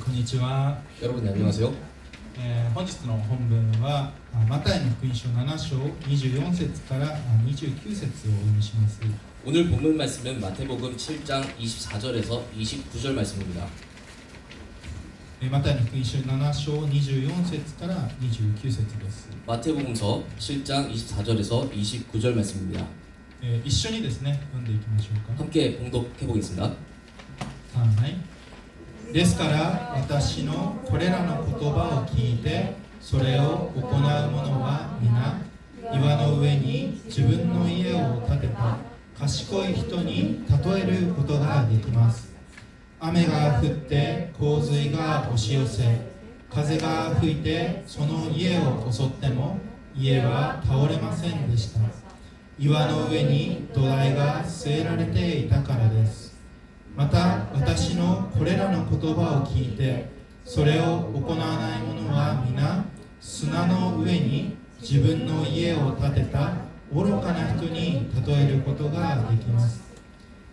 こんにちは。 여러분 안녕하세요. 本日の本文はマタイの福音書7章24節から29節をお読みします。 오늘 본문 말씀은 마태복음 7장 24절에서 29절 말씀입니다. マタイの福音書7章24節から29節です。 마태복음서 7장 24절에서 29절 말씀입니다. 一緒にですね、読んでいきましょうか。 함께 봉독해 보겠습니다. はい。ですから私のこれらの言葉を聞いてそれを行う者は皆岩の上に自分の家を建てた賢い人に例えることができます。雨が降って洪水が押し寄せ風が吹いてその家を襲っても家は倒れませんでした。岩の上に土台が据えられていたからです。また私のこれらの言葉を聞いてそれを行わない者は皆砂の上に自分の家を建てた愚かな人に例えることができます。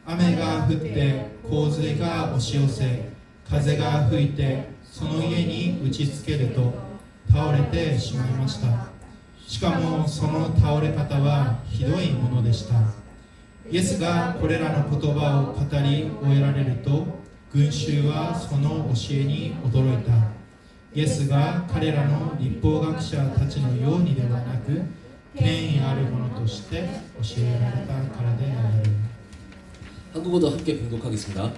雨が降って洪水が押し寄せ風が吹いてその家に打ちつけると倒れてしまいました。しかもその倒れ方はひどいものでした。イエスがこれらの言葉を語り終えられると群衆はその教えに驚いた。イエスが彼らの立法学者たちのようにではなく権威あるものとして教えられたからである。 한국어도 함께 봉독하겠습니다.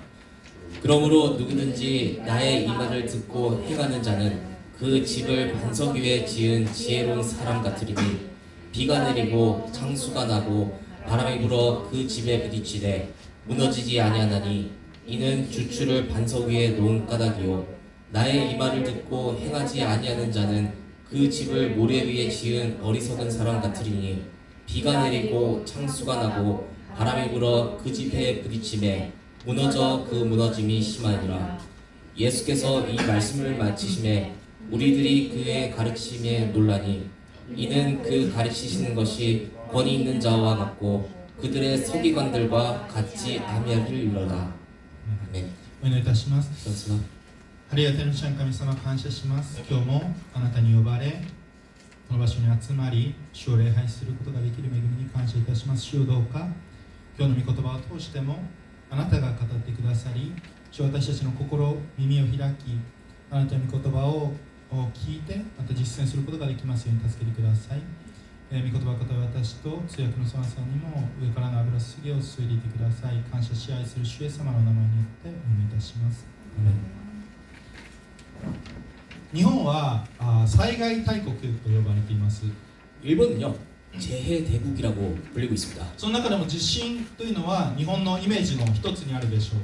그러므로 누구든지 나의 이 말을 듣고 행하는 자는 그 집을 반석 위에 지은 지혜로운 사람 같으리니 비가 내리고 창수가 나고 바람이 불어 그 집에 부딪히되 무너지지 아니하나니 이는 주추를 반석 위에 놓은 까닭이요 나의 이 말을 듣고 행하지 아니하는 자는 그 집을 모래 위에 지은 어리석은 사람 같으리니 비가 내리고 창수가 나고 바람이 불어 그 집에 부딪히매 무너져 그 무너짐이 심하니라. 예수께서 이 말씀을 마치심에 우리들이 그의 가르침에 놀라니 이는 그 가르치시는 것이 권위 있는 자와 같고 그들의 서기관들과 같지 아니하리로다. 아멘. お祈りいたします。 그렇습니다. ありがとうの神様感謝します。今日もあなたに呼ばれこの場所に集まり主を礼拝することができる恵みに感謝いたします。主をどうか今日の御言葉を通してもあなたが語ってくださり主は私たちの心耳を開きあなたの御言葉を聞いてまた実践することができますように助けてください。御言葉を語る私と通訳のソナさんにも上からの油すぎを注いでいてください。感謝し愛する主イエス様の名前によってお願いいたします。日本は災害大国と呼ばれています。 일본은요 재해 대국이라고 불리고 있습니다. その中でも地震というのは日本のイメージの一つにあるでしょう。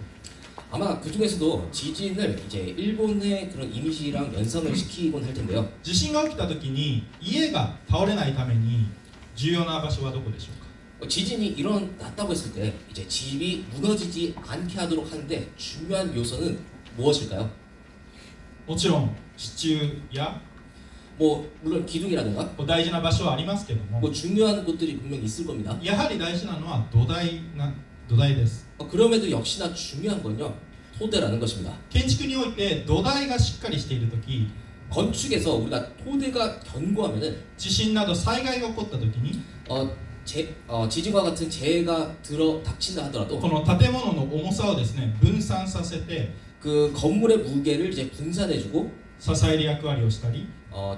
아마 그 중에서도 지진을 이제 일본의 그런 이미지랑 연상을 시키곤 할 텐데요. 地震が起きた時に家が倒れないために重要な場所はどこでしょうか。 지진이 일어났다고 했을 때 이제 집이 무너지지 않게 하도록 하는데 중요한 요소는 무엇일까요? もちろん支柱や 뭐 물론 기둥이라든가 大事な場所はありますけども 뭐 중요한 곳들이 분명히 있을 겁니다. やはり大事なのは土台です。 그럼에도 역시나 중요한 건요 토대라는 것입니다. 建築において土台がしっかりしている時 건축에서 우리가 토대가 견고하면은 地震など災害が起こった時に 지진과 같은 재해가 닥친다 하더라도 この建物の重さをですね分散させて 그 건물의 무게를 이제 분산해주고 支える役割をしたり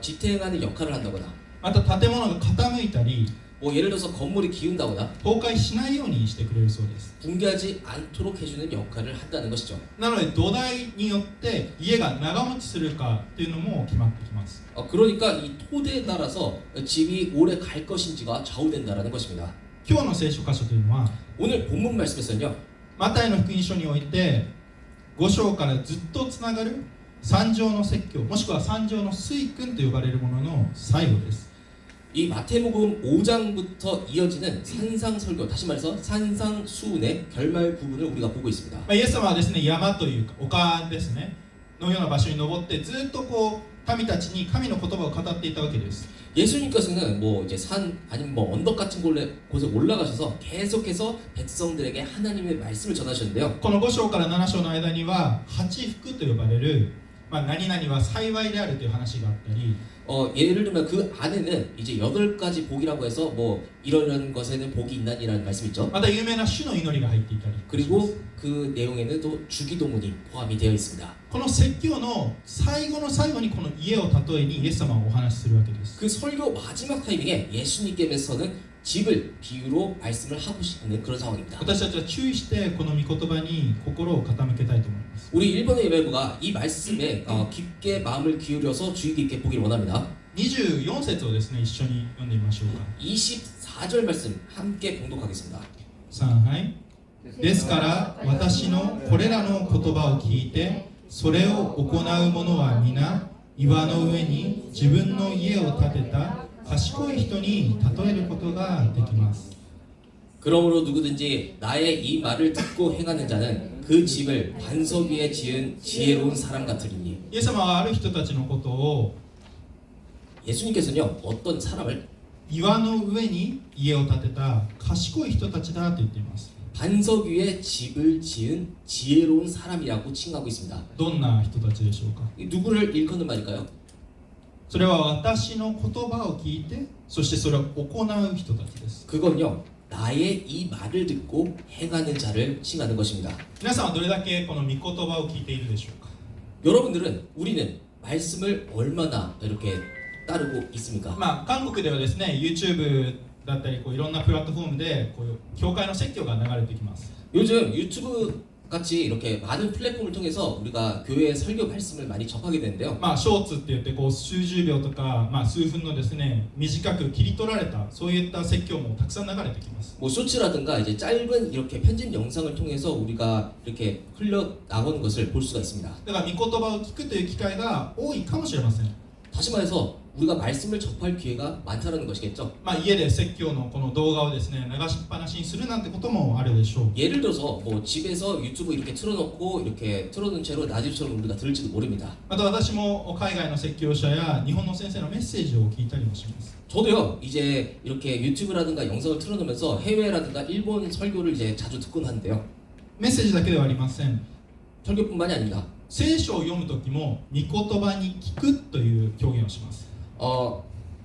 지탱하는 역할을 한다거나 また建物が傾いたり 뭐 예를 들어서 건물이 기운다거나 崩壊しないようにしてくれるそうです。 붕괴하지 않도록 해주는 역할을 한다는 것이죠. なので土台によって家が長持ちするかっていうのも決まってきます。 그러니까 이 토대에 따라서 집이 오래 갈 것인지가 좌우된다는 것입니다. 今日の聖書箇所というのは 오늘 본문 말씀에서는요 マタイの福音書において5章からずっとつながる三条の説教もしくは三条の水訓と呼ばれるものの最後です。 이 마태복음 5장부터 이어지는 산상설교, 다시 말해서 산상수훈의 결말 부분을 우리가 보고 있습니다. イエス様はですね山というか丘ですねのような場所に登ってずっとこう民たちに神の言葉を語っていたわけです。 예수님께서는 뭐 이제 산 아니면 뭐 언덕 같은 곳에 올라가셔서 계속해서 백성들에게 하나님의 말씀을 전하셨는데요. この5章から7章の間には八福と呼ばれるまあ、何々は幸いであるという話があったり、 예를 들면 그 안에는 이제 8가지 복이라고 해서 뭐 이런 것에는 복이 있나니라는 말씀이 있죠. また有名な主の祈りが入っていたり、 그리고 그 내용에는 또 주기도문이 포함이 되어 있습니다. この説教の最後の最後にこの家を例えにイエス様はお話しするわけです。 그 설교 마지막 타이밍에 예수님께서는 집을 비유로 말씀을 하고 있는 그런 상황입니다. 私たちは注意してこの御言葉に心を傾けたいと思います。 우리 일본의 예배부가 이 말씀에 깊게 마음을 기울여서 주의 깊게 보기를 원합니다. 24節をですね、一緒に読んでみましょうか。 24절 말씀 함께 봉독하겠습니다. はい。ですから私のこれらの言葉を聞いてそれを行う者は皆岩の上に自分の家を建てた賢い人に例えることができます。 그러므로 누구든지 나의 이 말을 듣고 행하는 자는 그 집을 반석 위에 지은 지혜로운 사람 같으리니. イエス様はある人たちのことを 예수님께서는요 어떤 사람을 岩の上に家を建てた賢い人たちだと言っています。 반석 위에 집을 지은 지혜로운 사람이라고 칭하고 있습니다. どんな人たちでしょうか。 이 누구를 일컫는 말일까요? それは私の言葉を聞いてそしてそれを行う人たちです。 그건요 나의 이 말을 듣고 행하는 자를 칭하는 것입니다. 皆さんはどれだけこの御言葉を聞いているでしょうか。 여러분들은 우리는 말씀을 얼마나 이렇게 따르고 있습니까? まあ、韓国ではですね YouTube だったりこういろんなプラットフォームでこういう教会の説教が流れてきます。 요즘 유튜브 같이 이렇게 많은 플랫폼을 통해서 우리가 교회의 설교 말씀을 많이 접하게 되는데요. まあ、ショーツって言ってこう数十秒とか、まあ、数分のですね短く切り取られたそういった説教もたくさん流れてきます。 뭐 쇼츠라든가 이제 짧은 이렇게 편집 영상을 통해서 우리가 이렇게 흘러 나오는 것을 볼 수가 있습니다. だから御言葉を聞くという機会が多いかもしれません。 다시 말해서 우리가 말씀을 접할 기회가 많다는 것이겠죠. まあ、家で説教のこの動画をですね流しっぱなしにするなんてこともあるでしょう。 예를 들어서 뭐 집에서 유튜브 이렇게 틀어놓고 이렇게 틀어놓은 채로 라디오처럼 우리가 들을지도 모릅니다. また私も海外の説教者や日本の先生のメッセージを聞いたりもします。 저도요 이제 이렇게 유튜브라든가 영상을 틀어놓으면서 해외라든가 일본 설교를 이제 자주 듣곤 하는데요. メッセージだけではありません。 설교뿐만이 아닙니다. 聖書を読むときも御言葉に聞くという表現をします。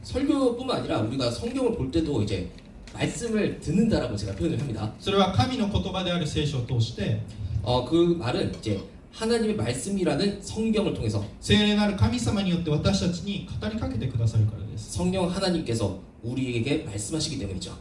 설교뿐만 아니라 우리가 성경을 볼 때도 이제 말씀을 듣는다라고 제가 표현을 합니다. それは神の言葉である聖書を通して 그 말은 이제 하나님의 말씀이라는 성경을 통해서 聖霊なる神様によって私たちに語りかけてくださるからです。 성령 하나님께서 우리에게 말씀하시기 때문이죠.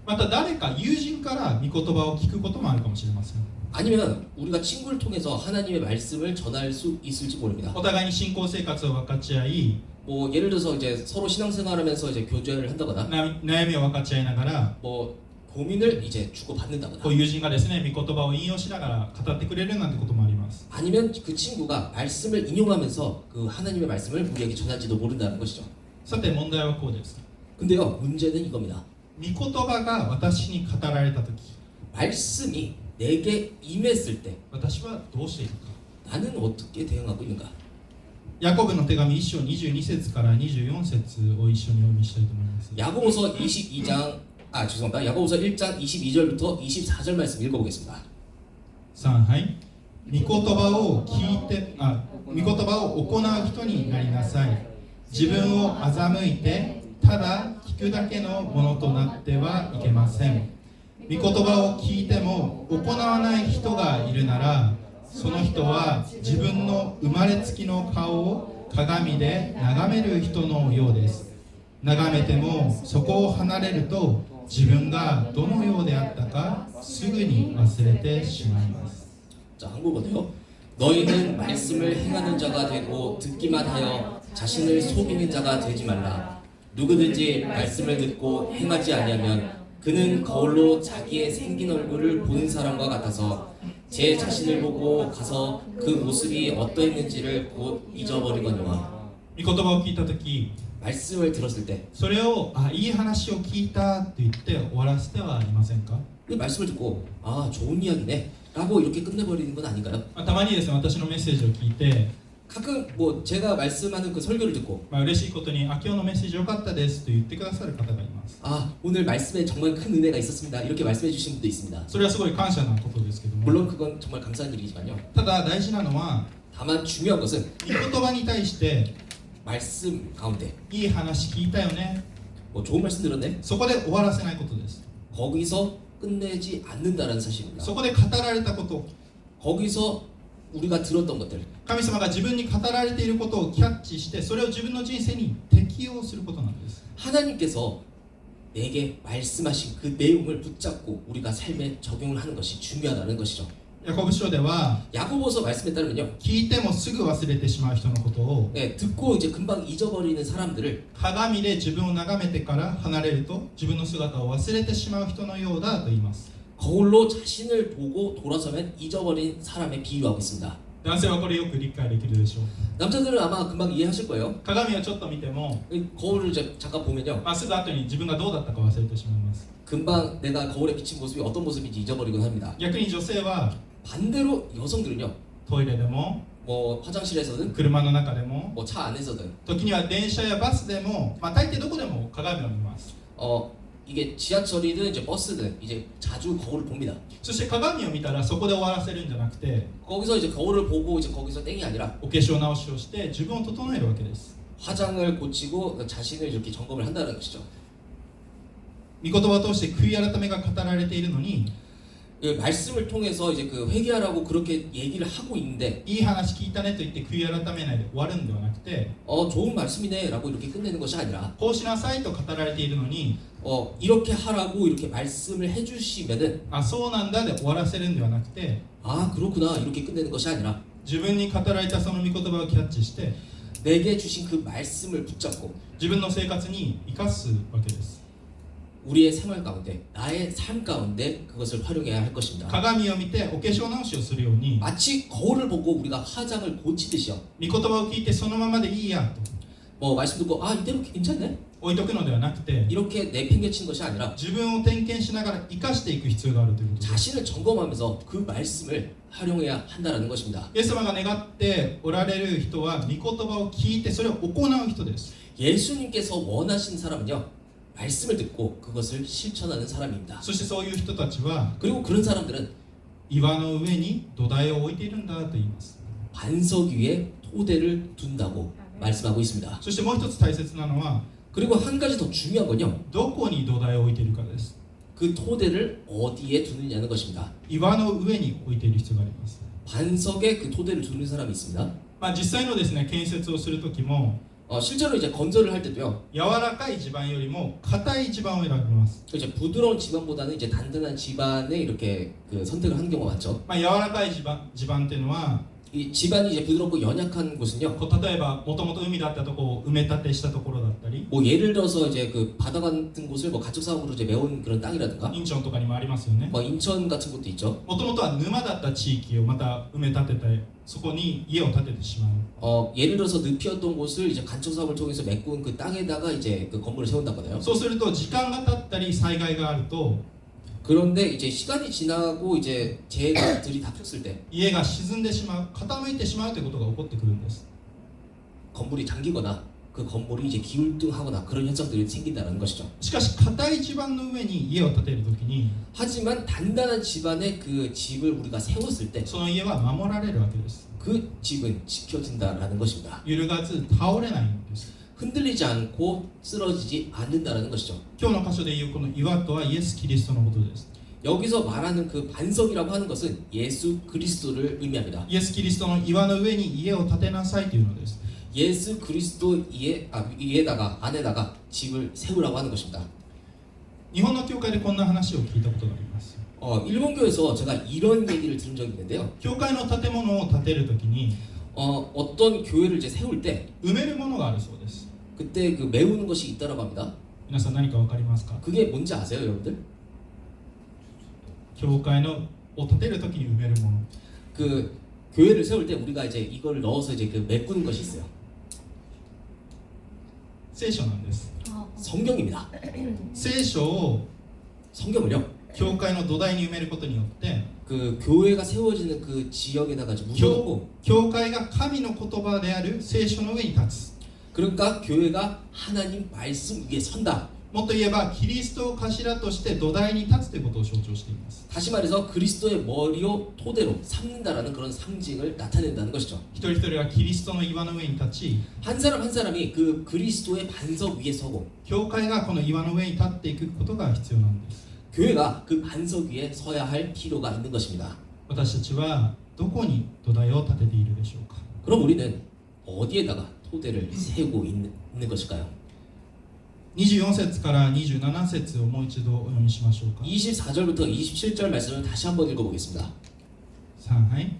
また誰か友人から御言葉を聞くこともあるかもしれません。 아니면 우리가 친구를 통해서 하나님의 말씀을 전할 수 있을지 모릅니다. お互いに信仰生活を分かち合い 뭐 예를 들어서 이제 서로 신앙생활하면서 이제 교제를 한다거나 悩みを分かち合いながら 뭐 고민을 이제 주고 받는다거나 こう友人がですね御言葉を引用しながら語ってくれるなんてこともあります。 아니면 그 친구가 말씀을 인용하면서 그 하나님의 말씀을 우리에게 전할지도 모른다는 것이죠. さて問題はこうです。 근데요 문제는 이겁니다. 御言葉が私に語られたとき 말씀이 내게 임했을 때 私はどうしているか。 나는 어떻게 대응하고 있는가? ヤコブの手紙1章22節から24節を一緒にお読みしたいと思います。 야고보서 22장 죄송합니다. 야고보서 1장 22절부터 24절 말씀 읽어보겠습니다. 3はい。御言葉を聞いて御言葉を行う人になりなさい。自分を欺いてただ聞くだけのものとなってはいけません。御言葉を聞いても行わない人がいるならその人は自分の生まれつきの顔を鏡で眺める人のようです。眺めてもそこを離れると自分がどのようであったかすぐに忘れてしまいます。 자, 한국어도요. 너희는 말씀을 행하는 자가 되고 듣기만 하여 자신을 속이는 자가 되지 말라. 누구든지 말씀을 듣고 행하지 아니하면 그는 거울로 자기의 생긴 얼굴을 보는 사람과 같아서 제 자신을 보고 가서 그 모습이 어떠했는지를 곧 잊어버리거니와. 御言葉を聞いたとき 말씀을 들었을 때 それをいい話を聞いたと言って終わらせてはいませんか。 그 말씀을 듣고 좋은 이야기네 라고 이렇게 끝내버리는 건 아닌가요? たまにですね私のメッセージを聞いて 가끔 뭐 제가 말씀하는 그 설교를 듣고 嬉しいことに今日のメッセージ良かったですと言ってくださる方がいます。 오늘 말씀에 정말 큰 은혜가 있었습니다 이렇게 말씀해 주신 분도 있습니다. それはすごい感謝なことですけども 물론 그건 정말 감사한 일이지만요. ただ大事なのは 다만 중요한 것은 御言葉に対して 말씀 가운데 いい話聞いたよね 뭐 좋은 말씀 들었네. そこで終わらせないことです 거기서 끝내지 않는다는 사실입니다. そこで語られたこと 거기서 우리가 들었던 것들 神様が自分に語られていることをキャッチしてそれを自分の人生に適用することなんです 하나님께서 내게 말씀하신 그 내용을 붙잡고 우리가 삶에 적용을 하는 것이 중요하다는 것이죠. ヤコブ書では 야고보서 말씀에 따르면요. 聞いてもすぐ忘れてしまう人のことを 네, 듣고 이제 금방 잊어버리는 사람들을 鏡で自分を眺めてから離れると自分の姿を忘れてしまう人のようだと言います 거울로 자신을 보고 돌아서면 잊어버린 사람에 비유하고 있습니다. 男性はこれよく理解できるでしょう 남자들은 아마 금방 이해하실 거예요. 鏡をちょっと見ても、 이 거울을 이제 잠깐 보면요. すぐ後に自分がどうだったか忘れてしまいます 금방 내가 거울에 비친 모습이 어떤 모습인지 잊어버리곤 합니다. 逆に女性は 반대로 여성들은요. トイレでも 뭐 화장실에서든 車の中でも 뭐 차 안에서든 時には電車やバスでも、大抵どこでも鏡を見ます 이게 지하철이든 이제 버스든 이제 자주 거울을 봅니다. そして鏡を見たらそこで終わらせるんじゃなくて 거기서 이제 거울을 보고 이제 거기서 땡이 아니라 お化粧直しをして自分を整えるわけです 화장을 고치고 자신을 이렇게 점검을 한다는 것이죠. 御言葉を通して悔い改めが語られているのに 그 말씀을 통해서 이제 그 회개하라고 그렇게 얘기를 하고 있는데 いい話聞いたねと言って悔い改めないで終わるんではなくて 좋은 말씀이네라고 이렇게 끝내는 것이 아니라 こうしなさいと語られているのに 이렇게 하라고 이렇게 말씀을 해주시면은 そうなんだで終わらせるんではなくて 그렇구나 이렇게 끝내는 것이 아니라 自分に語られたその御言葉をキャッチして 내게 주신 그 말씀을 붙잡고 自分の生活に生かすわけです 우리의 생활 가운데 나의 삶 가운데 그것을 활용해야 할 것입니다. 鏡を見てお化粧直しをするように 마치 거울을 보고 우리가 화장을 고치듯이요. 御言葉を聞いてそのままでいいやと 뭐 말씀 듣고 이대로 괜찮네? 置いとくのではなくて 이렇게 내팽개친 것이 아니라 自分を点検しながら生かしていく必要があるということです 자신을 점검하면서 그 말씀을 활용해야 한다는 것입니다. イエス様が願っておられる人は御言葉を聞いてそれを行う人です 예수님께서 원하신 사람은요. 말씀을 듣고 그것을 실천하는 사람입니다. そしてそういう人たちは 그리고 그런 사람들은 岩の上に土台を置いているんだと言います 반석 위에 토대를 둔다고 말씀하고 있습니다. そしてもう一つ大切なのは 그리고 한 가지 더 중요한 건요. どこに土台を置いているかです 그 토대를 어디에 두느냐는 것입니다. 岩の上に置いている必要があります 반석에 그 토대를 두는 사람이 있습니다. 実際のですね建設をするときも 실제로 이제 건설을 할 때도요. 柔らかい地盤よりも硬い地盤を選びます 이제 부드러운 지반보다는 이제 단단한 지반에 이렇게 그 선택을 하는 경우가 많죠. 柔らかい地盤っていうのは 이 지반이 이제 부드럽고 연약한 곳은요. 例えばもともと海だったところを埋め立てしたところだったり 뭐 예를 들어서 이제 그 바다 같은 곳을 뭐 가축 사업으로 이제 메운 그런 땅이라든가 インチョンとかにもありますよね 뭐 인천 같은 곳도 있죠. もともとは沼だった地域をまた埋め立ててそこに家を建ててしまう 예를 들어서 늪이었던 곳을 이제 간척 사업을 통해서 메꾼 그 땅에다가 이제 그 건물을 세운다고 하나요? そうすると時間が経ったり災害があると 그런데 이제 시간이 지나고 이제 재해가 들이닥쳤을 때 家が沈んでしまう傾いてしまうということが起こってくるんです 건물이 잠기거나 그 건물이 이제 기울등하거나 그런 현상들이 생긴다는 것이죠. しかし硬い地盤の上に家を建てるときに 하지만 단단한 집안에 그 집을 우리가 세웠을 때 その家は守られるわけです 그 집은 지켜진다라는 것입니다. 揺るがず倒れないんです 흔들리지 않고 쓰러지지 않는다는 것이죠. 今日の箇所でいうこの岩とはイエス・キリストのことです 여기서 말하는 그 반석이라고 하는 것은 예수 그리스도를 의미합니다. イエス・キリストの岩の上に家を建てなさいというのです 예수 그리스도 위에다가 안에다가 집을 세우라고 하는 것입니다. 日本の教会でこんな話を聞いたことがあります 일본 교회에서 제가 이런 얘기를 들은 적이 있는데요. 教会の建物を建てるときに 어떤 교회를 이제 세울 때 埋めるものがあるそうです 그때 그 메우는 것이 있다라고 합니다. 皆さん何か分かりますか 그게 뭔지 아세요, 여러분들? 教会のを建てるときに埋めるもの 그 교회를 세울 때 우리가 이제 이걸 넣어서 이제 그 메꾸는 것이 있어요. 聖書なんです 성경입니다. 聖書を 성경을요. 教会の土台に埋めることによって 그 교회가 세워지는 그 지역에다가 이제 묻어놓고 教会が神の言葉である聖書の上に立つ 그러니까 교회가 하나님 말씀 위에 선다 もっと言えばキリストを頭として土台に立つということを象徴しています。 다시 말해서 그리스도의 머리로 토대로 삼는다라는 그런 상징을 나타낸다는 것이죠. 一人一人がキリストの岩の上に立ち、 한 사람 한 사람이 그 그리스도의 반석 위에 서고 教会がこの岩の上に立っていくことが必要なんです。 교회가 그 반석 위에 서야 할 필요가 있는 것입니다. 私たちはどこに土台を立てているでしょうか。 그럼 우리는 어디에다가 토대를 세우고 있는 것일까요? 24節から27節をもう一度お読みしましょうか。 24절부터 27절 말씀을 다시 한번 읽어보겠습니다. はい。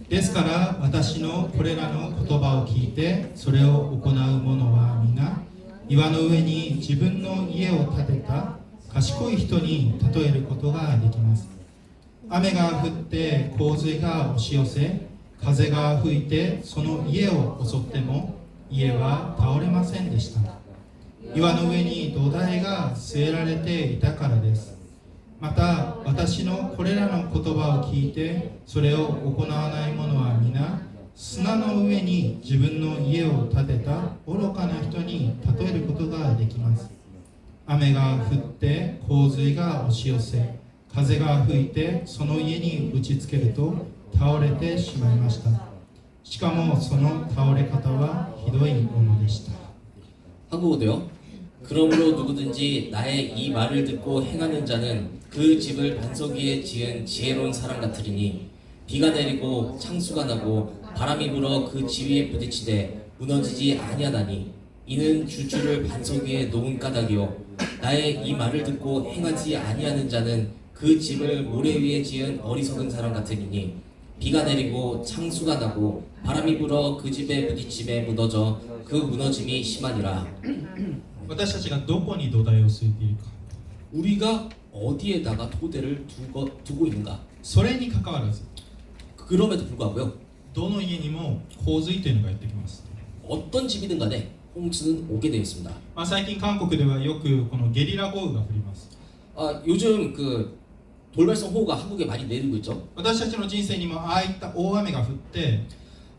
ですから私のこれらの言葉を聞いてそれを行う者は皆岩の上に自分の家を建てた賢い人に例えることができます。雨が降って洪水が押し寄せ、風が吹いてその家を襲っても家は倒れませんでした。岩の上に土台が据えられていたからです。また私のこれらの言葉を聞いてそれを行わない者は皆砂の上に自分の家を建てた愚かな人に例えることができます。雨が降って洪水が押し寄せ、風が吹いてその家に打ちつけると倒れてしまいました。しかもその倒れ方はひどいものでした。 한국어도요. 그러므로 누구든지 나의 이 말을 듣고 행하는 자는 그 집을 반석 위에 지은 지혜로운 사람 같으리니 비가 내리고 창수가 나고 바람이 불어 그 집 위에 부딪히되 무너지지 아니하나니 이는 주주를 반석 위에 놓은 까닭이요 나의 이 말을 듣고 행하지 아니하는 자는 그 집을 모래 위에 지은 어리석은 사람 같으리니 비가 내리고 창수가 나고 바람이 불어 그 집에 부딪힘에 무너져 그 무너짐이 심하니라. 私たちがどこに土台を据えているか、 우리가 어디에다가 토대를 두고 있는가? それにかかわらず 그럼에도 불구하고요. どの家にも洪水というのがやってきます。 어떤 집이든 간에 홍수는 오게 되어 있습니다. 最近韓国ではよくこのゲリラ豪雨が降ります。 요즘 그 돌발성 호우가 한국에 많이 내리고 있죠. 私たちの人生にもああいった大雨が降って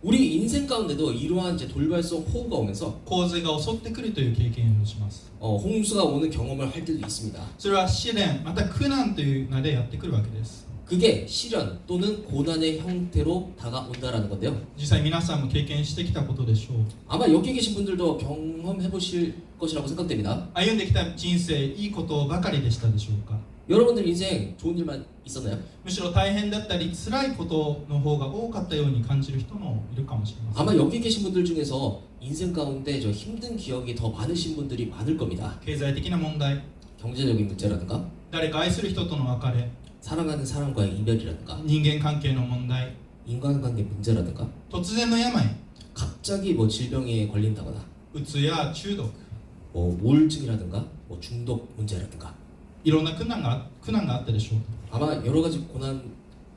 우리 인생 가운데도 이러한 이제 돌발성 호우가 오면서 洪水が襲ってくるという経験をします。 홍수가 오는 경험을 할 때도 있습니다. それは試練また苦難という名でやってくるわけです。 그게 시련 또는 고난의 형태로 다가온다라는 건데요. 実際皆さんも経験してきたことでしょう。 아마 여기 계신 분들도 경험해 보실 것이라고 생각됩니다. 歩んできた人生いいことばかりでしたでしょうか。 여러분들 인생 좋은 일만 있었나요? むしろ大変だったり辛いことの方が多かったように感じる人もいるかもしれません。 아마 여기 계신 분들 중에서 인생 가운데 저 힘든 기억이 더 많으신 분들이 많을 겁니다. 経済的な問題、 경제적인 문제라든가 誰か愛する人との別れ、 사랑하는 사람과의 이별이라든가 人間関係の問題、 인간관계 문제라든가 突然の病、 갑자기 뭐 질병에 걸린다거나 うつや中毒、 뭐 우울증이라든가 뭐 중독 문제라든가 いろんな苦難があったでしょう。 아마 여러 가지 고난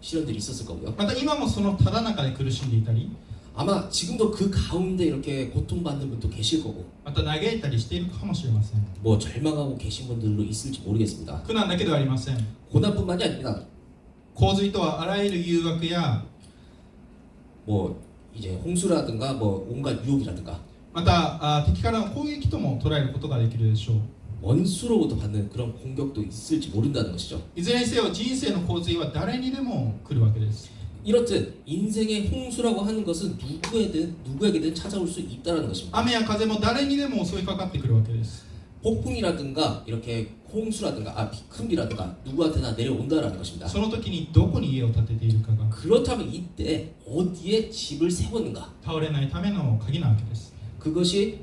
시련들이 있었을 거고요. また今もそのただ中で苦しんでいたり、 아마 지금도 그 가운데 이렇게 고통받는 분도 계실 거고 また嘆いたりしているかもしれません。 뭐 절망하고 계신 분들도 있을지 모르겠습니다. 苦難だけではありません。 고난뿐만이 아닙니다. 洪水とはあらゆる誘惑や 뭐 이제 홍수라든가 뭐 온갖 유혹이라든가 また敵からの攻撃とも捉えることができるでしょう。 원수로부터 받는 그런 공격도 있을지 모른다는 것이죠. いずれにせよ人生の洪水は誰にでも来るわけです。 이렇듯 인생의 홍수라고 하는 것은 누구에게든 찾아올 수 있다는 것입니다. 雨や風も誰にでも襲いかかってくるわけです。 폭풍이라든가 이렇게 홍수라든가 비큼이라든가 누구한테나 내려온다라는 것입니다. その時にどこに家を建てているかが 그렇다면 이때 어디에 집을 세웠는가? 倒れないための鍵なわけです。 그것이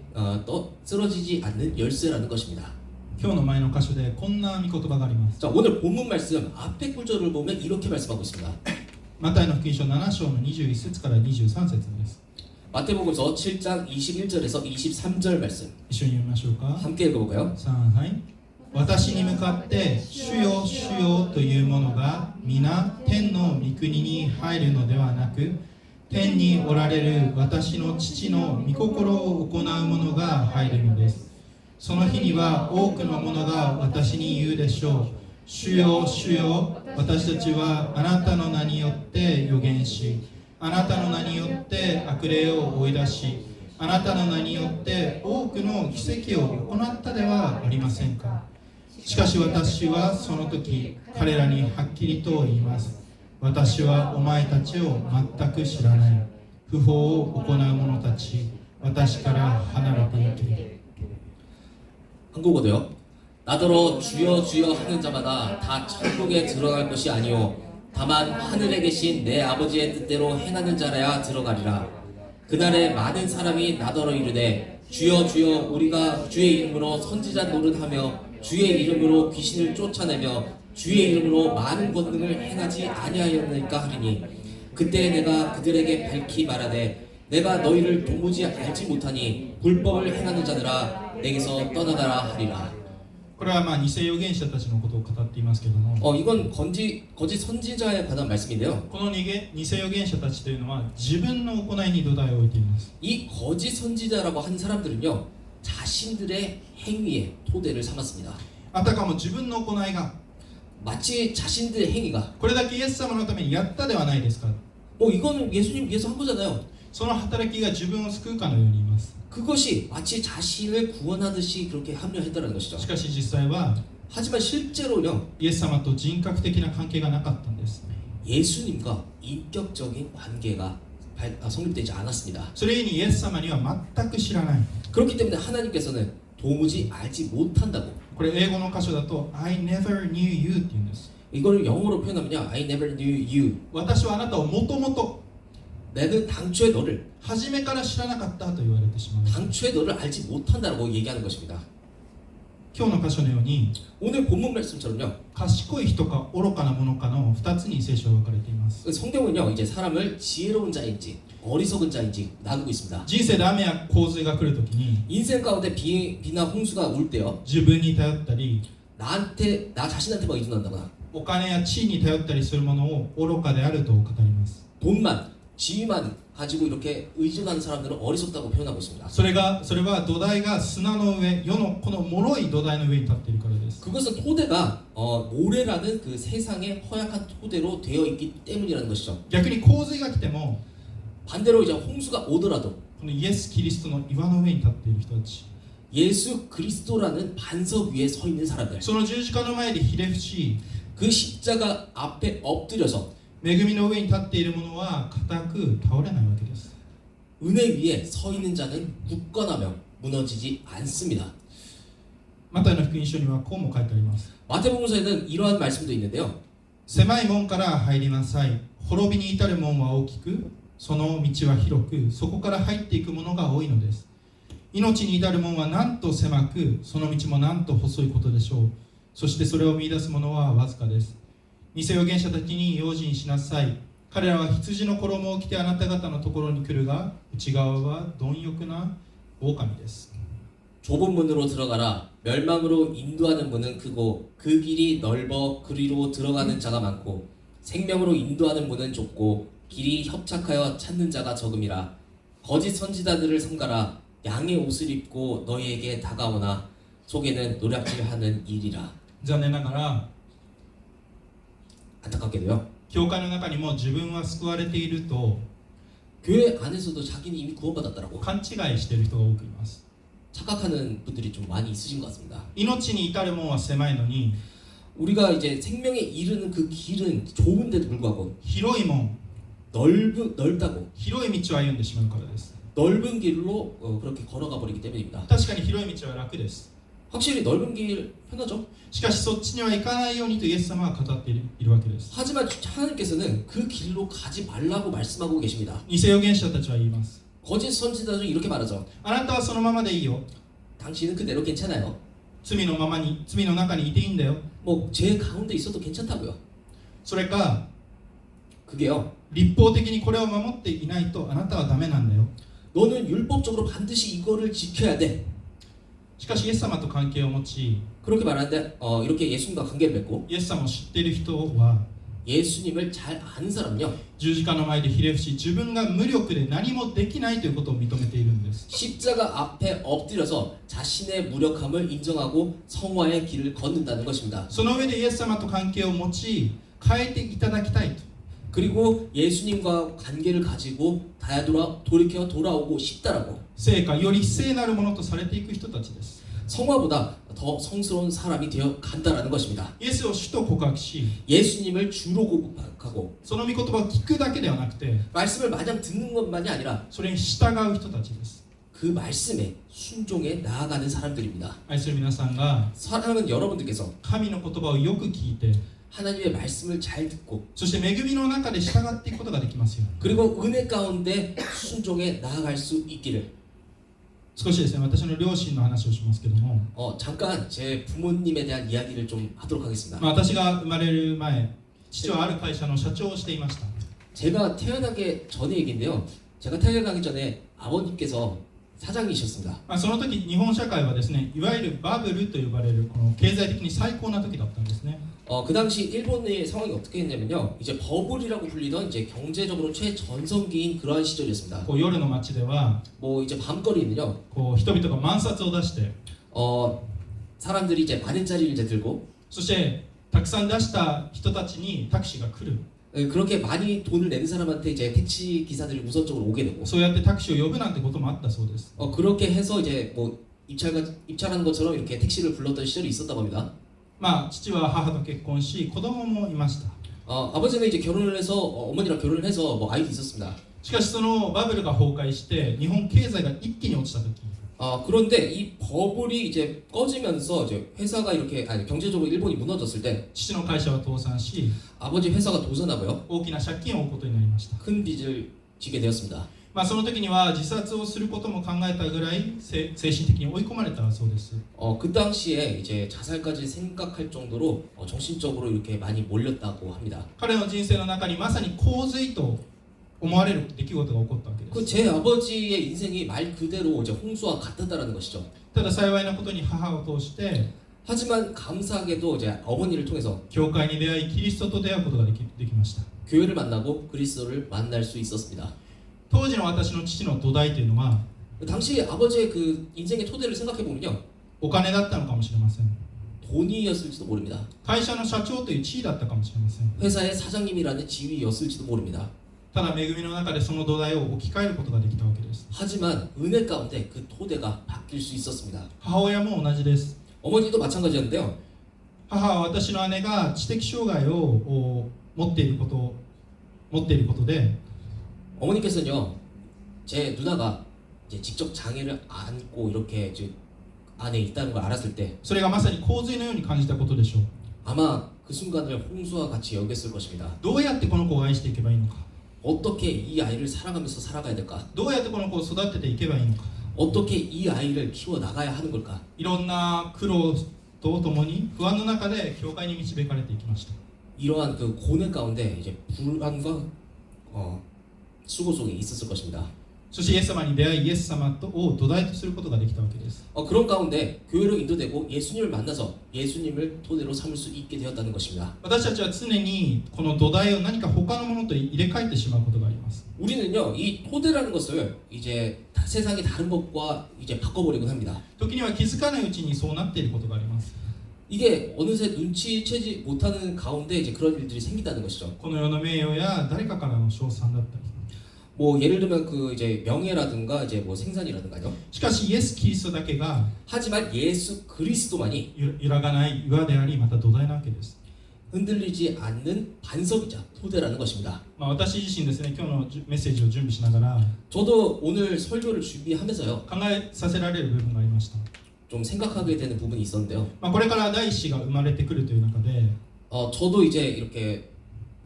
쓰러지지 않는 열쇠라는 것입니다. 今日の前の箇所でこんな御言葉があります。 자, 오늘 본문 말씀 앞에 구절을 보면 이렇게 말씀하고 있습니다. マタイの福音書7章の21節から23節です。 마태복음서 7장 21절에서 23절 말씀 一緒に読みましょうか。 함께 읽어볼까요? はい。私に向かって主よ主よという者が皆天の御国に入るのではなく、天におられる私の父の御心を行う者が入るのです。その日には多くの者が私に言うでしょう。主よ主よ、私たちはあなたの名によって預言し、あなたの名によって悪霊を追い出し、あなたの名によって多くの奇跡を行ったではありませんか。しかし私はその時彼らにはっきりと言います。私はお前たちを全く知らない。不法を行う者たち、私から離れていけ。 한국어도요. 나더러 주여 주여 하는 자마다 다 천국에 들어갈 것이 아니요 다만 하늘에 계신 내 아버지의 뜻대로 행하는 자라야 들어가리라. 그날에 많은 사람이 나더러 이르되 주여 주여 우리가 주의 이름으로 선지자 노릇하며 주의 이름으로 귀신을 쫓아내며 주의 이름으로 많은 권능을 행하지 아니하였느니까 하리니 그때 내가 그들에게 밝히 말하되 내가 너희를 도무지 알지 못하니 불법을 행하는 자들아 내게서 떠나가라 하리라. これは偽預言者たちのことを語っていますけども、 이건 거짓 선지자에 관한 말씀인데요. この偽預言者たちというのは自分の行いに土台を置いています。 이 거짓 선지자라고 한 사람들은요 자신들의 행위에 토대를 삼았습니다. あたかも自分の行いが 마치 자신들의 행위가 これだけイエス様のためにやったではないですか。 이거는 예수님 위해서 한 거잖아요. その働きが自分を救うかのように言います。 그것이 마치 자신을 구원하듯이 그렇게 합리화했다는 것이죠. しかし実際は 하지만 실제로요 イエス様と人格的な関係がなかったんです。 예수님과 인격적인 관계가 성립되지 않았습니다. それゆえにイエス様には全く知らない。 그렇기 때문에 하나님께서는 도무지 알지 못한다고. これ英語の箇所だと I never knew you って言うんです。 이걸 영어로 표현하면요 I never knew you. 私はあなたをもともと 내가 당초에 너를 初めから知らなかったと言われてしまう。 당초에 너를 알지 못한다라고 얘기하는 것입니다. 今日の箇所のように 오늘 본문 말씀처럼요 賢い人か愚かなものかの2つに聖書は分かれています。 성경은요 이제 사람을 지혜로운 자인지 어리석은 자인지 나누고 있습니다. 人生で雨や洪水が来るときに 인생 가운데 비나 홍수가 올 때요 自分に頼ったり 나 자신한테만 의존한다거나 お金や地位に頼ったりするものを愚かであると語ります。 돈만 지위만 가지고 이렇게 의존하는 사람들은 어리석다고 표현하고 있습니다. それは土台が砂の上、世のこの脆い土台の上に立っているからです。 그것은 토대가 모래라는 그 세상의 허약한 토대로 되어 있기 때문이라는 것이죠. 逆に洪水が来ても 반대로 이제 홍수가 오더라도 このイエス・キリストの岩の上に立っている人たち、 예수 그리스도라는 반석 위에 서 있는 사람들, その十字架の前でひれ伏し 그 십자가 앞에 엎드려서 恵みの上に立っている者は固く倒れないわけです。 은혜 위에 서 있는 자는 굳건하며 무너지지 않습니다. マタイの福音書にはこうも書いてあります。 마태복음서에는 이러한 말씀도 있는데요. 狭い門から入りなさい。滅びに至る門は大きく、その道は広く、そこから入っていく者が多いのです。命に至る門はなんと狭く、その道もなんと細いことでしょう。そしてそれを見出す者はわずかです。偽預言者たちに用心しなさい。彼らは羊の衣を着てあなた方のところに来るが、内側は貪欲な狼です。 좁은 문으로 들어가라. 멸망으로 인도하는 문은 크고 그 길이 넓어 그리로 들어가는 자가 많고 생명으로 인도하는 문은 좁고 길이 협착하여 찾는 자가 적음이라. 거짓 선지자들을 삼가라. 양의 옷을 입고 너희에게 다가오나 속에는 노략질하는 일이라. 残念ながら 안타깝게도요. 教会の中にも自分は救われていると 교회 안에서도 자기는 이미 구원받았다라고 勘違いしている人が多くいます。 착각하는 분들이 좀 많이 있으신 것 같습니다. 命に至る門は狭いのに 우리가 이제 생명에 이르는 그 길은 좁은데도 불구하고 広い門、 넓다고 広い道を歩んでしまうからです。 넓은 길로 그렇게 걸어가 버리기 때문입니다. 確かに広い道は楽です。 확실히 넓은 길 편하죠. しかしそっちには行かないようにとイエス様は語っているわけです。 하지만 하나님께서는 그 길로 가지 말라고 말씀하고 계십니다. 偽預言者たちは言います。 거짓 선지자들은 이렇게 말하죠. あなたはそのままでいいよ。 당신은 그대로 괜찮아요. 罪の中にいていいんだよ。 뭐 죄 가운데 있어도 괜찮다고요. それか 그게요. 立法的にこれを守っていないとあなたはダメなんだよ。 너는 율법적으로 반드시 이거를 지켜야 돼. しかしイエス様と関係を持ち 그렇게 말하는데 이렇게 예수님과 관계를 맺고 イエス様を知っている人は 예수님을 잘 아는 사람은요. 十字架の前でひれ伏し自分が無力で何もできないということを認めているんです。 십자가 앞에 엎드려서 자신의 무력함을 인정하고 성화의 길을 걷는다는 것입니다. その上でイエス様と関係を持ち変えていただきたいと 그리고 예수님과 관계를 가지고 돌이켜 돌아오고 싶다라고. 聖かより聖なるものとされていく人たちです。 성화보다 더 성스러운 사람이 되어 간다라는 것입니다. イエスを主と告白し、 예수님을 주로 고백하고 その御言葉を聞くだけではなくて、 말씀을 마냥 듣는 것만이 아니라 それに従う人たちです。 그 말씀에 순종해 나아가는 사람들입니다. 愛する皆さんが 사랑하는 여러분들께서 神の言葉をよく聞いて、 하나님의 말씀을 잘 듣고 そして恵みの中で従っていくことができますように。 그리고 은혜 가운데 순종해 나아갈 수 있기를. 少しですね、私の両親の話をしますけども、 잠깐 제 부모님에 대한 이야기를 좀 하도록 하겠습니다. 私が生まれる前、父はある会社の社長をしていました。 제가 태어나기 전의 얘기인데요. 제가 태어나기 전에 아버님께서 사장이셨습니다. その時日本社会はですね、いわゆるバブルと呼ばれるこの経済的に最高な時だったんですね。 그 당시 일본의 상황이 어떻게 했냐면요. 이제 버블이라고 불리던 이제 경제적으로 최전성기인 그러한 시절이었습니다. こう夜の街では 뭐 이제 밤거리는요. こう人々が万札を出して、 사람들이 이제 만 원짜리를 이제 들고 そしてたくさん出した人たちにタクシーが来る。 그렇게 많이 돈을 내는 사람한테 이제 택시 기사들이 우선적으로 오게 되고 そうやってタクシーを呼ぶなんてこともあったそうです。 그렇게 해서 이제 뭐 입찰하는 것처럼 이렇게 택시를 불렀던 시절이 있었다고 합니다. 父は母と結婚し、子供もいました。 아버지는 이제 결혼을 해서 어머니랑 결혼을 해서 뭐 아이도 있었습니다. しかしそのバブルが崩壊して日本経済が一気に落ちた時、 그런데 이 버블이 이제 꺼지면서 이제 회사가 이렇게 경제적으로 일본이 무너졌을 때 父の会社は倒産し、 아버지 회사가 도산하고요. 大きな借金を負うことになりました。 큰 빚을 지게 되었습니다. その時には自殺をすることも考えたぐらい精神的に追い込まれたそうです。 그 당시에 이제 자살까지 생각할 정도로 정신적으로 이렇게 많이 몰렸다고 합니다. 彼の人生の中にまさに洪水と思われる出来事が起こったわけです。 제 아버지의 인생이 말 그대로 이제 홍수와 같았다라는 것이죠. ただ幸いなことに母を通して 하지만 감사하게도 이제 어머니를 통해서 教会に出会いキリストと出会うことができました。 교회를 만나고 그리스도를 만날 수 있었습니다. 当時の私の父の土台というのは 당시 아버지의 그 인생의 토대를 생각해 보면요, お金だったのかもしれません。 돈이었을지도 모릅니다. 会社の社長という地位だったかもしれません。 회사의 사장님이라는 지위였을지도 모릅니다. ただ恵みの中でその土台を置き換えることができたわけです。 하지만 은혜 가운데 그 토대가 바뀔 수 있었습니다. 母親も同じです。 어머니도 마찬가지였는데요. 母は私の姉が知的障害を持っていることで 어머니께서는요, 제 누나가 이제 직접 장애를 안고 이렇게 이제 안에 있다는 걸 알았을 때 それがまさに洪水のように感じたことでしょう。 아마 그 순간을 홍수와 같이 여겼을 것입니다. どうやってこの子を愛していけばいいのか、 어떻게 이 아이를 사랑하면서 살아가야 될까? どうやってこの子を育てていけばいいのか、 어떻게 이 아이를 키워 나가야 하는 걸까? いろんな苦労とともに不安の中で教会に導かれていきました。 이러한 그 고뇌 가운데 이제 불안과 수고 속에 있었을 것입니다. そしてイエス様に出会い、イエス様を土台とすることができたわけです。 그런 가운데 교회로 인도되고 예수님을 만나서 예수님을 토대로 삼을 수 있게 되었다는 것입니다. 私たちは常にこの土台を何か他のものと入れ替えてしまうことがあります。 우리는요, 이 토대라는 것을 이제 세상의 다른 것과 이제 바꿔버리곤 합니다. 時には気づかないうちにそうなっていることがあります。 이게 어느새 눈치채지 못하는 가운데 이제 그런 일들이 생긴다는 것이죠. この世の名誉や誰かからの称賛だったり、 뭐 예를 들면 그 이제 명예라든가 이제 뭐 생산이라든가요. しかしイエス・キリストだけが 하지만 예수 그리스도만이 揺らがない岩であり、また土台なわけです。 흔들리지 않는 반석이자 토대라는 것입니다. 私自身ですね、今日のメッセージを準備しながら 저도 오늘 설교를 준비하면서요, 考えさせられる部分がありました。 좀 생각하게 되는 부분이 있었는데요. これから第一子が生まれてくるという中で、 저도 이제 이렇게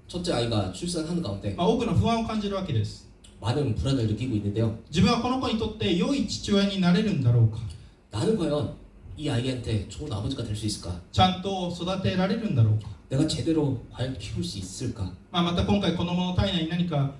첫째 아이가 출산하는 가운데 多くの不安を感じるわけです。 많은 불안을 느끼고 있는데요. 自分はこの子にとって良い父親になれるんだろうか、 나는 과연 이 아이한테 좋은 아버지가 될 수 있을까? ちゃんと育てられるんだろうか、 내가 제대로 과연 키울 수 있을까? また今回子供の体内に何か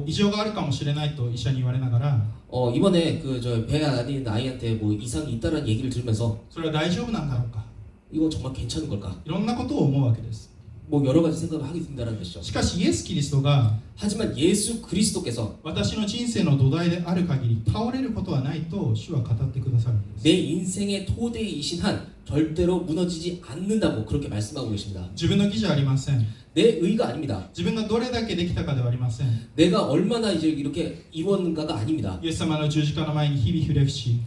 異常があるかもしれないと医者に言われながら、 이번에 그 저 배 안에 아이한테 뭐 이상이 있다라는 얘기를 들으면서 それは大丈夫なんだろうか、 이거 정말 괜찮은 걸까? いろんなことを思うわけです。 뭐 여러 가지 생각을 하게 된다는 것이죠. しかしイエス・キリストが 하지만 예수 그리스도께서 私の人生の土台である限り倒れることはないと主は語ってくださるんです。 내 인생의 토대이신 한 절대로 무너지지 않는다고 그렇게 말씀하고 계십니다. 自分の義じゃありません。내 의가 아닙니다. 自分がどれだけできたかではありません。 내가 얼마나 이제 이렇게 이뤘는가가 아닙니다. イエス様の十字架の前に日々ひれ伏し、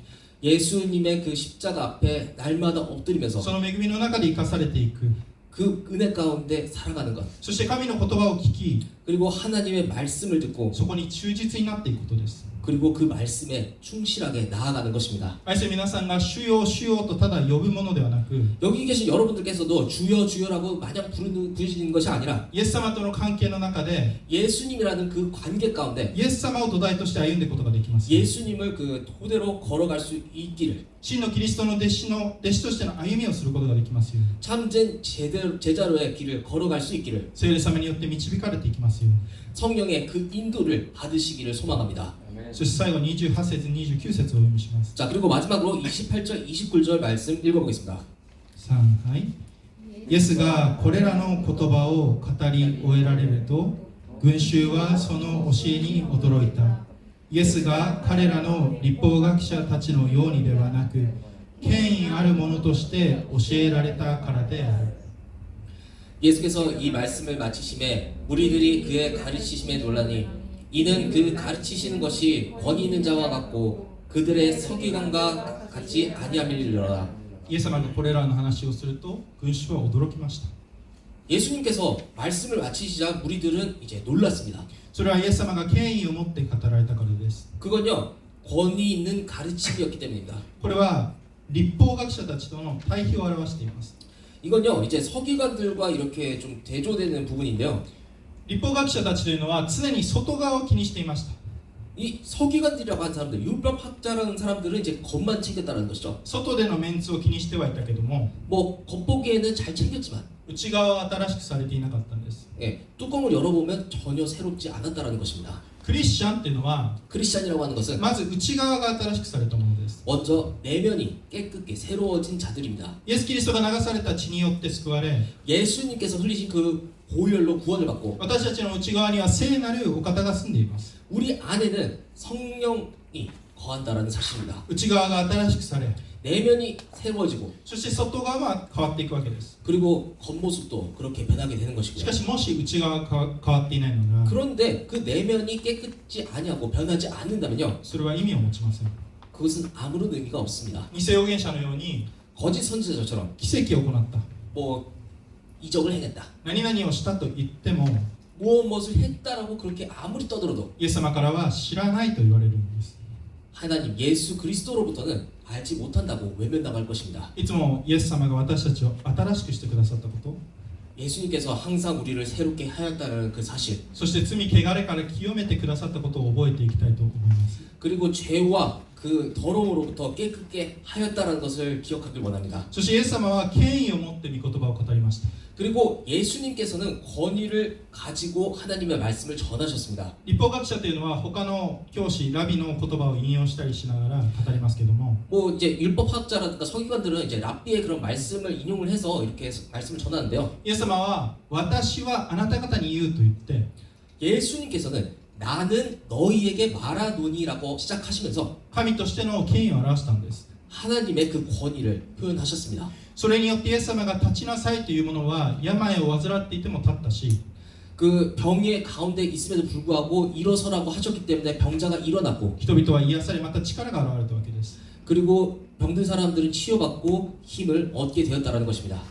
예수님의 그 십자가 앞에 날마다 엎드리면서 その恵みの中で生かされていく。 그 은혜 가운데 살아가는 것, そして神の言葉を聞き、 그리고 하나님의 말씀을 듣고 そこに忠実になっていくことです。 그리고 그 말씀에 충실하게 나아가는 것입니다. 愛する皆さんが主よ主よとただ呼ぶものではなく、 여기 계신 여러분들께서도 주여 주여라고 마냥 부르시는 것이 아니라 イエス様との関係の中で 예수님이라는 그 관계 가운데 イエス様を土台として歩んでいくことができます。 예수님을 그 토대로 걸어갈 수 있기를, 真のキリストの弟子としての歩みをすることができますように、 참된 제자로의 길을 걸어갈 수 있기를, 聖霊様によって導かれていきますように。 성령의 그 인도를 받으시기를 소망합니다. そして最後28節29節をお読みします。 자, 그리고 마지막으로 28절 29절 말씀 읽어보겠습니다. 3、はい。イエスがこれらの言葉を語り終えられると、群衆はその教えに驚いた。イエスが彼らの律法学者たちのようにではなく、権威あるものとして教えられたからである。 예수께서 이 말씀을 마치심에 무리들이 그의 가르치심에 놀라니 이는 그 가르치시는 것이 권위 있는 자와 같고 그들의 서기관과 같지 아니함이리라. イエス様がこれらの話をすると、群衆は驚きました。 예수님께서 말씀을 마치시자 무리들은 이제 놀랐습니다. それはイエス様が権威を持って語られたからです。 그건요, 권위 있는 가르침이었기 때문입니다. これは律法学者たちとの対比を表しています。 이건요, 이제 서기관들과 이렇게 좀 대조되는 부분인데요. 律法学者たちというのは常に外側を気にしていました。 이 서기관들이라고 하는 사람들, 율법학자라는 사람들은 이제 겉만 챙겼다는 것이죠. 外でのメンツを気にしてはいたけども、 뭐 겉보기에는 잘 챙겼지만 内側は新しくされていなかったんです。 예, 뚜껑을 열어보면 전혀 새롭지 않았다는 것입니다. クリスチャンっていうのは 크리스찬이라고 하는 것은 まず内側が新しくされたものです。 먼저 내면이 깨끗게 새로워진 자들입니다. イエス・キリストが流された血によって救われ、 예수님께서 흘리신 그 보혈로 구원을 받고 私たちの内側には聖なるお方が住んでいます。 우리 안에는 성령이 거한다라는 사실입니다. 内側が新しくされ、 내면이 새로워지고 そして外側は変わっていくわけです。 그리고 겉모습도 그렇게 변하게 되는 し 것이고요. かしもし内側が変わっていないのなら、 그런데 그 내면이 깨끗지 아니하고 변하지 않는다면요, それは意味を持ちません。 그것은 아무런 의미가 없습니다. 偽預言者のように 거짓 선지자처럼 奇跡を行った、 뭐 이적을 행했다, 何々をしたと言っても、 무엇을 했다라고 그렇게 아무리 떠들어도 イエス様からは知らないと言われるんです。 하나님 예수 그리스도로부터는 알지 못한다고 외면당할 것입니다. いつもイエス様が私たちを新しくしてくださったこと、 예수님께서 항상 우리를 새롭게 하였다는 그 사실, そして罪汚れから清めてくださったことを覚えていきたいと思います。 그리고 죄와 그 더러움으로부터 깨끗게 하였다는 것을 기억하길 원합니다. そしてイエス様は権威を持って御言葉を語りました。 그리고 예수님께서는 권위를 가지고 하나님의 말씀을 전하셨습니다. 律法学者というのは他の教師、ラビの言葉を引用したりしながら語りますけども、 뭐 이제 율법학자라든가 서기관들은 이제 랍비의 그런 말씀을 인용을 해서 이렇게 말씀을 전하는데요. イエス様は私はあなた方に言うと言って、 예수님께서는 나는 너희에게 말하노니라고 시작하시면서 神としての権威を表したんです。 하나님의 그 권위를 표현하셨습니다. それによってイエス様が立ちなさいというものは病を患っていても立ったし、 그 병의 가운데 있음에도 불구하고 일어서라고 하셨기 때문에 병자가 일어났고, 人々は癒されまた力が現れたわけです。 그리고 병든 사람들은 치유받고 힘을 얻게 되었다는 것입니다.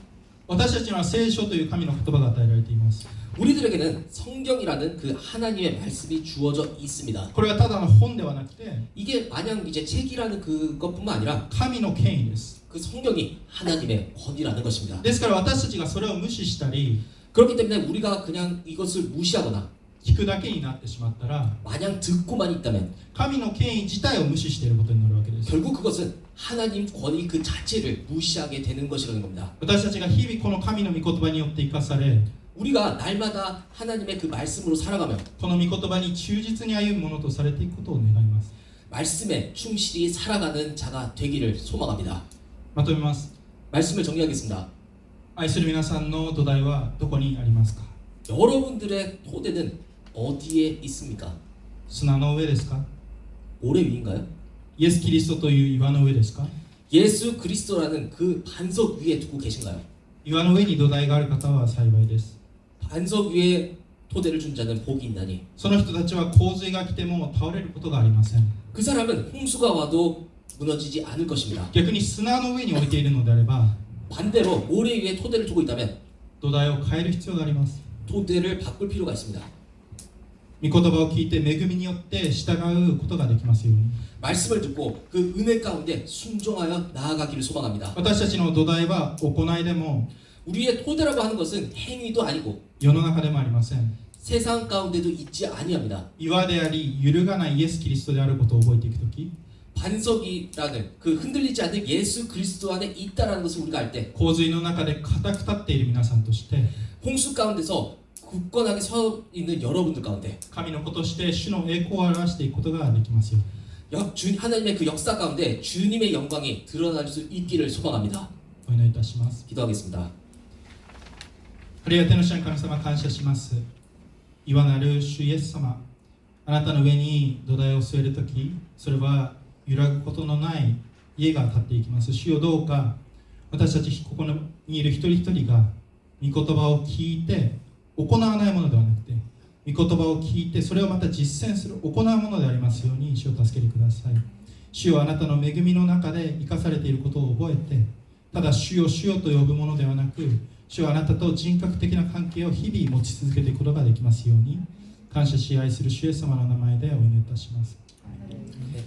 私たちには聖書という神の言葉が与えられています。 우리들에게는 성경이라는 그 하나님의 말씀이 주어져 있습니다. これはただの本ではなくて 이게 마냥 이제 책이라는 그것뿐만 아니라 神の権威です。 그 성경이 하나님의 권위라는 것입니다. ですから私たちがそれを無視したり 그렇기 때문에 우리가 그냥 이것을 무시하거나 聞くだけになってしまったら 마냥 듣고만 있다면 神の権威自体を無視していることになるわけです。 결국 그것은 하나님 권위 그 자체를 무시하게 되는 것이라는 겁니다. 私たちが日々この神の御言葉によって生かされ、 우리가 날마다 하나님의 그 말씀으로 살아가며 この御言葉に忠実に歩むものとされていくことを願います。 말씀에 충실히 살아가는 자가 되기를 소망합니다. まとめます。 말씀을 정리하겠습니다. 愛する皆さんの土台はどこにありますか？ 여러분들의 토대는 어디에 있습니까? 砂の上ですか？ 모래 위인가요? イエス・キリストという岩の上ですか？ 예수 그리스도라는 그 반석 위에 두고 계신가요? 岩の上に土台がある方は幸いです。 반석 위에 토대를 준 자는 복이 있나니 その人たちは洪水が来ても倒れることがありません。 그 사람은 홍수가 와도 무너지지 않을 것입니다. 逆に砂の上に置いているのであれば 반대로 모래 위에 토대를 두고 있다면 土台を変える必要があります。 토대를 바꿀 필요가 있습니다. 御言葉を聞いて恵みによって従うことができますように。 말씀을 듣고 그 은혜 가운데 순종하여 나아가기를 소망합니다. 私たちの土台は行いでも 우리의 토대라고 하는 것은 행위도 아니고 世の中でもありません。 세상 가운데도 있지 아니합니다. 岩であり揺るがないイエス・キリストであることを覚えていくとき、 반석이라는 그 흔들리지 않는 예수 그리스도 안에 있다라는 것을 우리가 알 때 洪水の中で固く立っている皆さんとして 홍수 가운데서 굳건하게 서 있는 여러분들 가운데 神の子として主の栄光を表していくことができますよ。 하나님의 그 역사 가운데 주님의 영광이 드러날 수 있기를 소망합니다. お祈りいたします。 기도하겠습니다. ありがての主の神様、感謝します。岩なる主イエス様、あなたの上に土台を据えるとき、それは揺らぐことのない家が建っていきます。主よ、どうか私たちここにいる一人一人が御言葉を聞いて行わないものではなくて、御言葉を聞いてそれをまた実践する、行うものでありますように主を助けてください。主よ、あなたの恵みの中で生かされていることを覚えて、ただ主よ主よと呼ぶものではなく、主はあなたと人格的な関係を日々持ち続けていくことができますように、感謝し愛する主イエス様の名前でお祈りいたします。네.